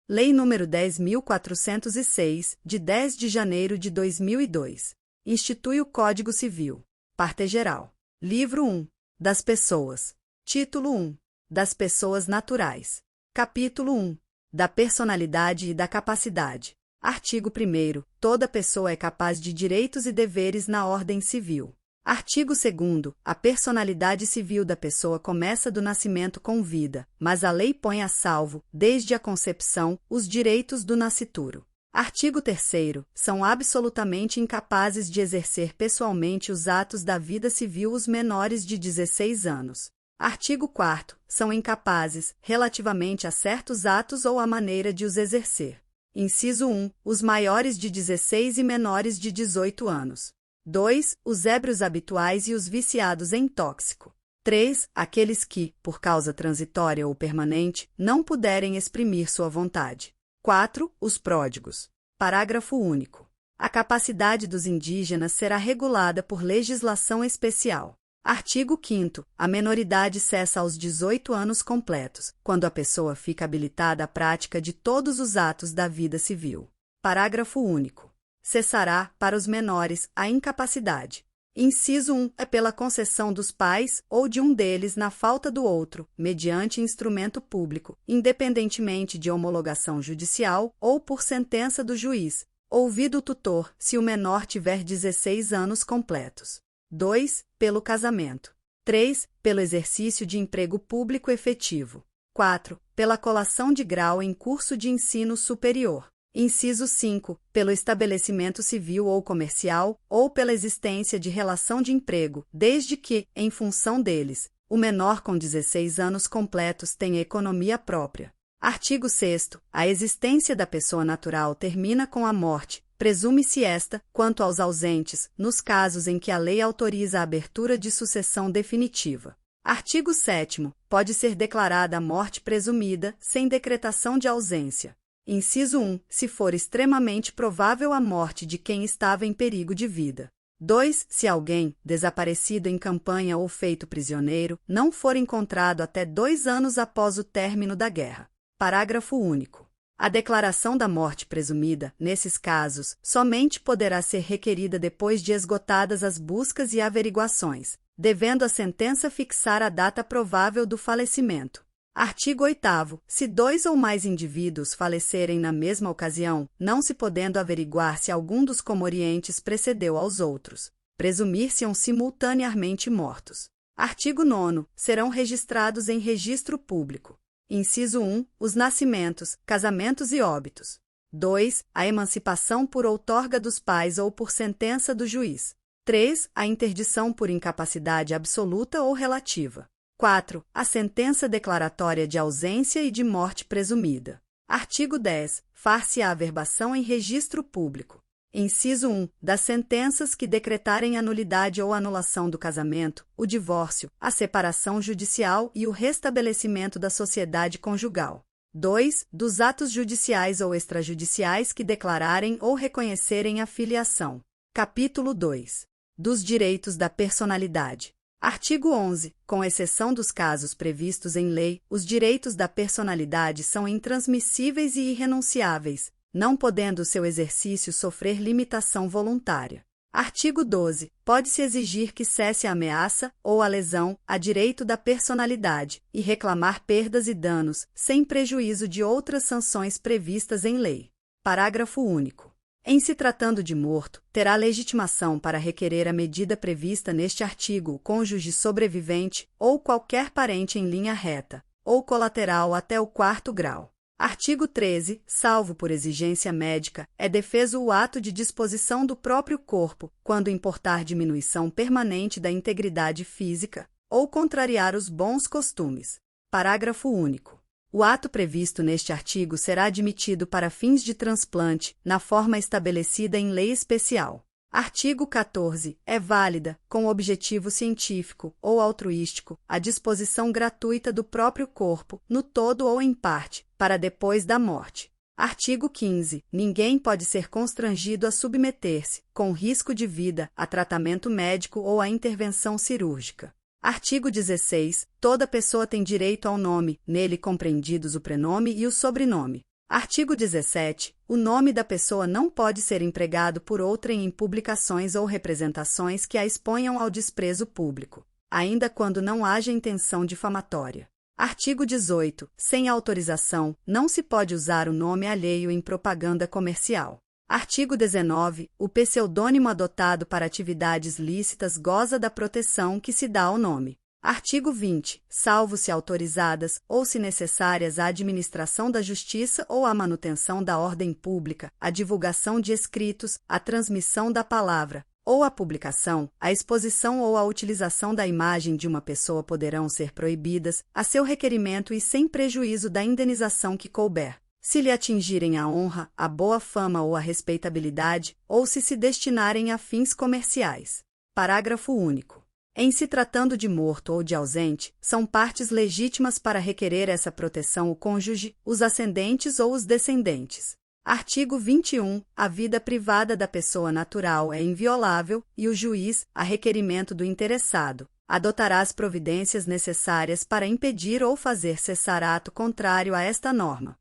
Lei nº 10.406, de 10 de janeiro de 2002. Institui o Código Civil. Parte geral. Livro 1. Das pessoas. Título 1. Das pessoas naturais. Capítulo 1. Da personalidade e da capacidade. Artigo 1º. Toda pessoa é capaz de direitos e deveres na ordem civil. Artigo 2º. A personalidade civil da pessoa começa do nascimento com vida, mas a lei põe a salvo, desde a concepção, os direitos do nascituro. Artigo 3º. São absolutamente incapazes de exercer pessoalmente os atos da vida civil os menores de 16 anos. Artigo 4º. São incapazes, relativamente a certos atos ou a maneira de os exercer. Inciso 1. Os maiores de 16 e menores de 18 anos. 2. Os ébrios habituais e os viciados em tóxico. 3. Aqueles que, por causa transitória ou permanente, não puderem exprimir sua vontade. 4. Os pródigos. Parágrafo único. A capacidade dos indígenas será regulada por legislação especial. Artigo 5º. A menoridade cessa aos 18 anos completos, quando a pessoa fica habilitada à prática de todos os atos da vida civil. Parágrafo único. Cessará, para os menores, a incapacidade. Inciso 1. É pela concessão dos pais ou de um deles na falta do outro, mediante instrumento público, independentemente de homologação judicial ou por sentença do juiz, ouvido o tutor, se o menor tiver 16 anos completos. 2. Pelo casamento. 3. Pelo exercício de emprego público efetivo. 4. Pela colação de grau em curso de ensino superior. Inciso 5. Pelo estabelecimento civil ou comercial, ou pela existência de relação de emprego, desde que, em função deles, o menor com 16 anos completos tenha economia própria. Artigo 6º. A existência da pessoa natural termina com a morte. Presume-se esta, quanto aos ausentes, nos casos em que a lei autoriza a abertura de sucessão definitiva. Artigo 7º. Pode ser declarada a morte presumida, sem decretação de ausência. Inciso 1. Se for extremamente provável a morte de quem estava em perigo de vida. 2. Se alguém, desaparecido em campanha ou feito prisioneiro, não for encontrado até 2 anos após o término da guerra. Parágrafo único. A declaração da morte presumida, nesses casos, somente poderá ser requerida depois de esgotadas as buscas e averiguações, devendo a sentença fixar a data provável do falecimento. Artigo 8º. Se 2 ou mais indivíduos falecerem na mesma ocasião, não se podendo averiguar se algum dos comorientes precedeu aos outros, presumir-se-ão simultaneamente mortos. Artigo 9º. Serão registrados em registro público. Inciso 1. Os nascimentos, casamentos e óbitos. 2. A emancipação por outorga dos pais ou por sentença do juiz. 3. A interdição por incapacidade absoluta ou relativa. 4. A sentença declaratória de ausência e de morte presumida. Artigo 10. Far-se-á averbação em registro público. Inciso 1. Das sentenças que decretarem a nulidade ou anulação do casamento, o divórcio, a separação judicial e o restabelecimento da sociedade conjugal. 2. Dos atos judiciais ou extrajudiciais que declararem ou reconhecerem a filiação. Capítulo 2. Dos direitos da personalidade. Artigo 11. Com exceção dos casos previstos em lei, os direitos da personalidade são intransmissíveis e irrenunciáveis, não podendo seu exercício sofrer limitação voluntária. Artigo 12. Pode-se exigir que cesse a ameaça ou a lesão a direito da personalidade e reclamar perdas e danos, sem prejuízo de outras sanções previstas em lei. Parágrafo único. Em se tratando de morto, terá legitimação para requerer a medida prevista neste artigo o cônjuge sobrevivente ou qualquer parente em linha reta, ou colateral até o 4º grau. Artigo 13. Salvo por exigência médica, é defeso o ato de disposição do próprio corpo, quando importar diminuição permanente da integridade física, ou contrariar os bons costumes. Parágrafo único. O ato previsto neste artigo será admitido para fins de transplante, na forma estabelecida em lei especial. Artigo 14. É válida, com objetivo científico ou altruístico, a disposição gratuita do próprio corpo, no todo ou em parte, para depois da morte. Artigo 15. Ninguém pode ser constrangido a submeter-se, com risco de vida, a tratamento médico ou a intervenção cirúrgica. Artigo 16. Toda pessoa tem direito ao nome, nele compreendidos o prenome e o sobrenome. Artigo 17. O nome da pessoa não pode ser empregado por outrem em publicações ou representações que a exponham ao desprezo público, ainda quando não haja intenção difamatória. Artigo 18. Sem autorização, não se pode usar o nome alheio em propaganda comercial. Artigo 19. O pseudônimo adotado para atividades lícitas goza da proteção que se dá ao nome. Artigo 20. Salvo se autorizadas, ou se necessárias à administração da justiça ou à manutenção da ordem pública, a divulgação de escritos, a transmissão da palavra, ou a publicação, a exposição ou a utilização da imagem de uma pessoa poderão ser proibidas, a seu requerimento e sem prejuízo da indenização que couber, se lhe atingirem a honra, a boa fama ou a respeitabilidade, ou se destinarem a fins comerciais. Parágrafo único. Em se tratando de morto ou de ausente, são partes legítimas para requerer essa proteção o cônjuge, os ascendentes ou os descendentes. Artigo 21. A vida privada da pessoa natural é inviolável e o juiz, a requerimento do interessado, adotará as providências necessárias para impedir ou fazer cessar ato contrário a esta norma.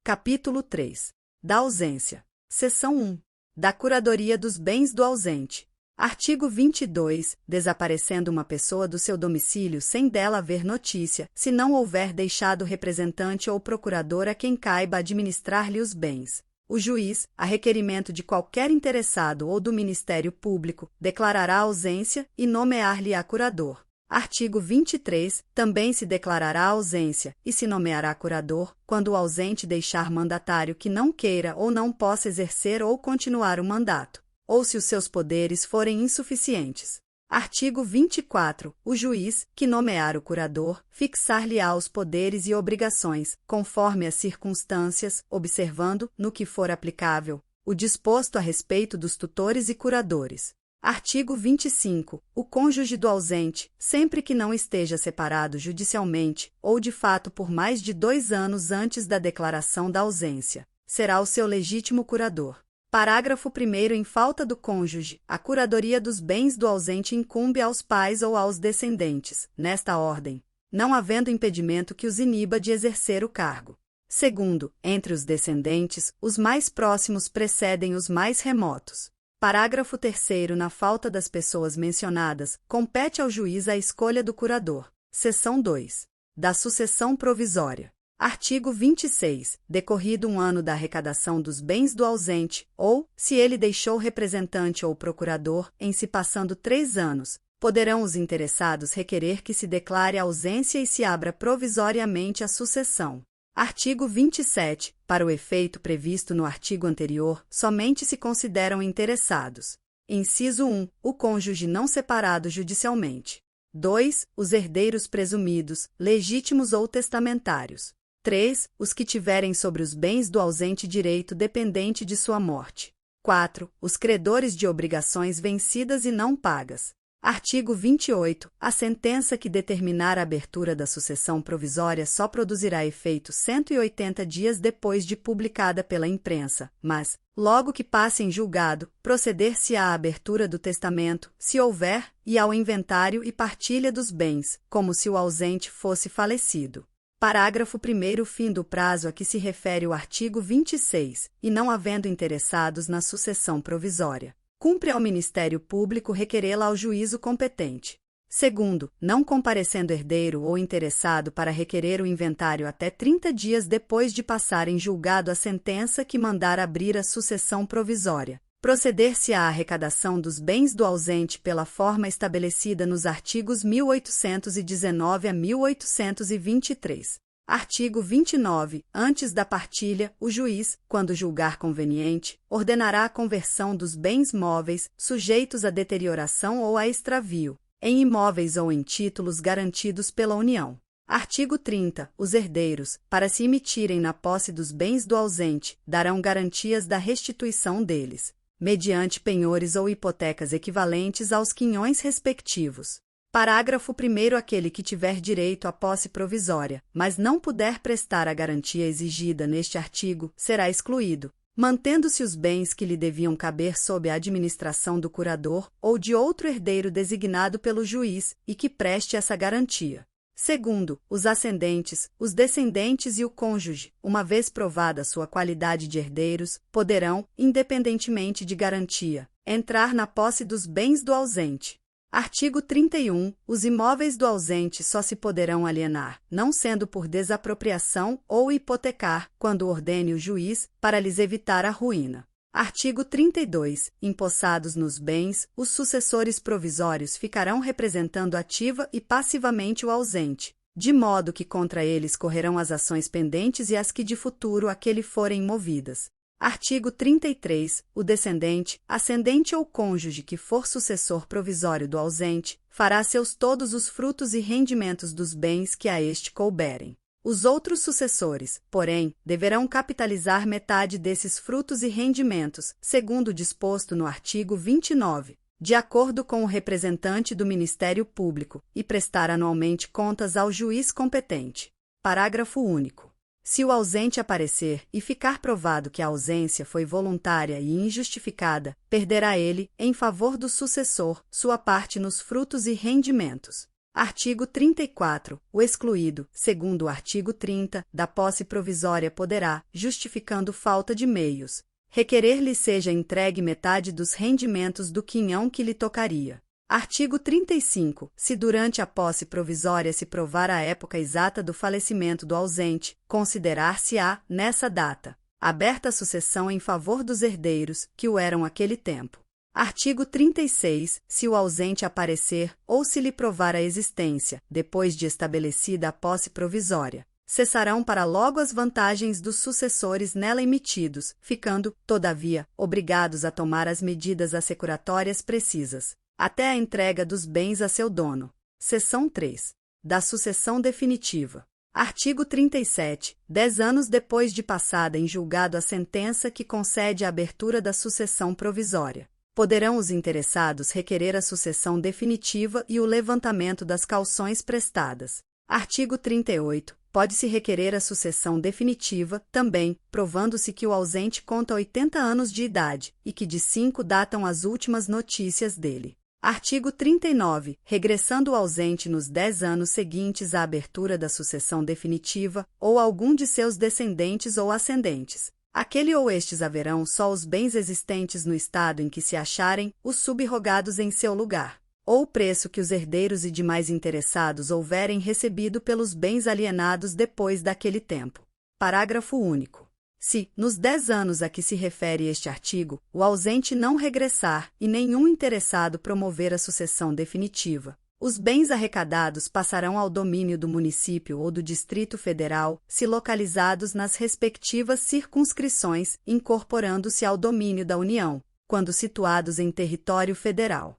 Capítulo 3. Da ausência. Seção 1. Da curadoria dos bens do ausente. Artigo 22. Desaparecendo uma pessoa do seu domicílio sem dela haver notícia, se não houver deixado representante ou procurador a quem caiba administrar-lhe os bens, o juiz, a requerimento de qualquer interessado ou do Ministério Público, declarará a ausência e nomear-lhe-á curador. Artigo 23. Também se declarará a ausência e se nomeará curador quando o ausente deixar mandatário que não queira ou não possa exercer ou continuar o mandato, ou se os seus poderes forem insuficientes. Artigo 24. O juiz, que nomear o curador, fixar-lhe-á os poderes e obrigações, conforme as circunstâncias, observando, no que for aplicável, o disposto a respeito dos tutores e curadores. Artigo 25. O cônjuge do ausente, sempre que não esteja separado judicialmente, ou de fato por mais de 2 anos antes da declaração da ausência, será o seu legítimo curador. Parágrafo 1º. Em falta do cônjuge, a curadoria dos bens do ausente incumbe aos pais ou aos descendentes, nesta ordem, não havendo impedimento que os iniba de exercer o cargo. Segundo, entre os descendentes, os mais próximos precedem os mais remotos. Parágrafo 3º. Na falta das pessoas mencionadas, compete ao juiz a escolha do curador. Seção 2. Da sucessão provisória. Artigo 26. Decorrido 1 ano da arrecadação dos bens do ausente, ou, se ele deixou representante ou procurador, em se passando 3 anos, poderão os interessados requerer que se declare a ausência e se abra provisoriamente a sucessão. Artigo 27. Para o efeito previsto no artigo anterior, somente se consideram interessados. Inciso 1. O cônjuge não separado judicialmente. 2. Os herdeiros presumidos, legítimos ou testamentários. 3. Os que tiverem sobre os bens do ausente direito dependente de sua morte. 4. Os credores de obrigações vencidas e não pagas. Artigo 28. A sentença que determinar a abertura da sucessão provisória só produzirá efeito 180 dias depois de publicada pela imprensa, mas, logo que passe em julgado, proceder-se-á à abertura do testamento, se houver, e ao inventário e partilha dos bens, como se o ausente fosse falecido. Parágrafo 1º. Fim do prazo a que se refere o artigo 26, e não havendo interessados na sucessão provisória, cumpre ao Ministério Público requerê-la ao juízo competente. Segundo, não comparecendo herdeiro ou interessado para requerer o inventário até 30 dias depois de passar em julgado a sentença que mandar abrir a sucessão provisória, proceder-se-á à arrecadação dos bens do ausente pela forma estabelecida nos artigos 1819 a 1823. Artigo 29. Antes da partilha, o juiz, quando julgar conveniente, ordenará a conversão dos bens móveis, sujeitos a deterioração ou a extravio, em imóveis ou em títulos garantidos pela União. Artigo 30. Os herdeiros, para se emitirem na posse dos bens do ausente, darão garantias da restituição deles, mediante penhores ou hipotecas equivalentes aos quinhões respectivos. Parágrafo 1º. Aquele que tiver direito à posse provisória, mas não puder prestar a garantia exigida neste artigo, será excluído, mantendo-se os bens que lhe deviam caber sob a administração do curador ou de outro herdeiro designado pelo juiz e que preste essa garantia. Segundo, os ascendentes, os descendentes e o cônjuge, uma vez provada sua qualidade de herdeiros, poderão, independentemente de garantia, entrar na posse dos bens do ausente. Artigo 31. Os imóveis do ausente só se poderão alienar, não sendo por desapropriação ou hipotecar, quando ordene o juiz, para lhes evitar a ruína. Artigo 32. Empossados nos bens, os sucessores provisórios ficarão representando ativa e passivamente o ausente, de modo que contra eles correrão as ações pendentes e as que de futuro àquele forem movidas. Artigo 33. O descendente, ascendente ou cônjuge que for sucessor provisório do ausente, fará seus todos os frutos e rendimentos dos bens que a este couberem. Os outros sucessores, porém, deverão capitalizar metade desses frutos e rendimentos, segundo o disposto no artigo 29, de acordo com o representante do Ministério Público, e prestar anualmente contas ao juiz competente. Parágrafo único. Se o ausente aparecer e ficar provado que a ausência foi voluntária e injustificada, perderá ele, em favor do sucessor, sua parte nos frutos e rendimentos. Artigo 34. O excluído, segundo o artigo 30, da posse provisória poderá, justificando falta de meios, requerer-lhe seja entregue metade dos rendimentos do quinhão que lhe tocaria. Artigo 35. Se durante a posse provisória se provar a época exata do falecimento do ausente, considerar-se-á, nessa data, aberta a sucessão em favor dos herdeiros, que o eram àquele tempo. Artigo 36. Se o ausente aparecer, ou se lhe provar a existência, depois de estabelecida a posse provisória, cessarão para logo as vantagens dos sucessores nela emitidos, ficando, todavia, obrigados a tomar as medidas assecuratórias precisas, até a entrega dos bens a seu dono. Seção 3. Da sucessão definitiva. Artigo 37. 10 anos depois de passada em julgado a sentença que concede a abertura da sucessão provisória, poderão os interessados requerer a sucessão definitiva e o levantamento das cauções prestadas. Artigo 38. Pode-se requerer a sucessão definitiva, também, provando-se que o ausente conta 80 anos de idade, e que de 5 datam as últimas notícias dele. Artigo 39. Regressando o ausente nos 10 anos seguintes à abertura da sucessão definitiva, ou algum de seus descendentes ou ascendentes, aquele ou estes haverão só os bens existentes no estado em que se acharem, os subrogados em seu lugar, ou o preço que os herdeiros e demais interessados houverem recebido pelos bens alienados depois daquele tempo. Parágrafo único. Se, nos 10 anos a que se refere este artigo, o ausente não regressar e nenhum interessado promover a sucessão definitiva, os bens arrecadados passarão ao domínio do município ou do Distrito Federal, se localizados nas respectivas circunscrições, incorporando-se ao domínio da União, quando situados em território federal.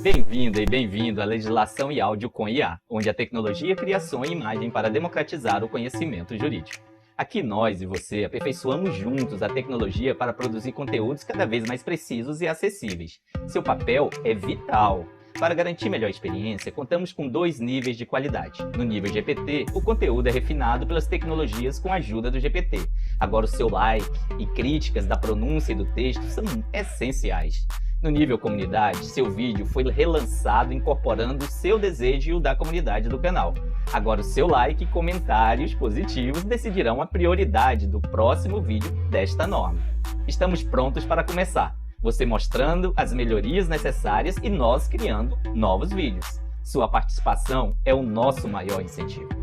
Bem-vinda e bem-vindo à Legislação e Áudio com IA, onde a tecnologia cria som e imagem para democratizar o conhecimento jurídico. Aqui nós e você aperfeiçoamos juntos a tecnologia para produzir conteúdos cada vez mais precisos e acessíveis. Seu papel é vital. Para garantir melhor experiência, contamos com 2 níveis de qualidade. No nível GPT, o conteúdo é refinado pelas tecnologias com a ajuda do GPT. Agora o seu like e críticas da pronúncia e do texto são essenciais. No nível comunidade, seu vídeo foi relançado incorporando o seu desejo e o da comunidade do canal. Agora o seu like e comentários positivos decidirão a prioridade do próximo vídeo desta norma. Estamos prontos para começar, você mostrando as melhorias necessárias e nós criando novos vídeos. Sua participação é o nosso maior incentivo.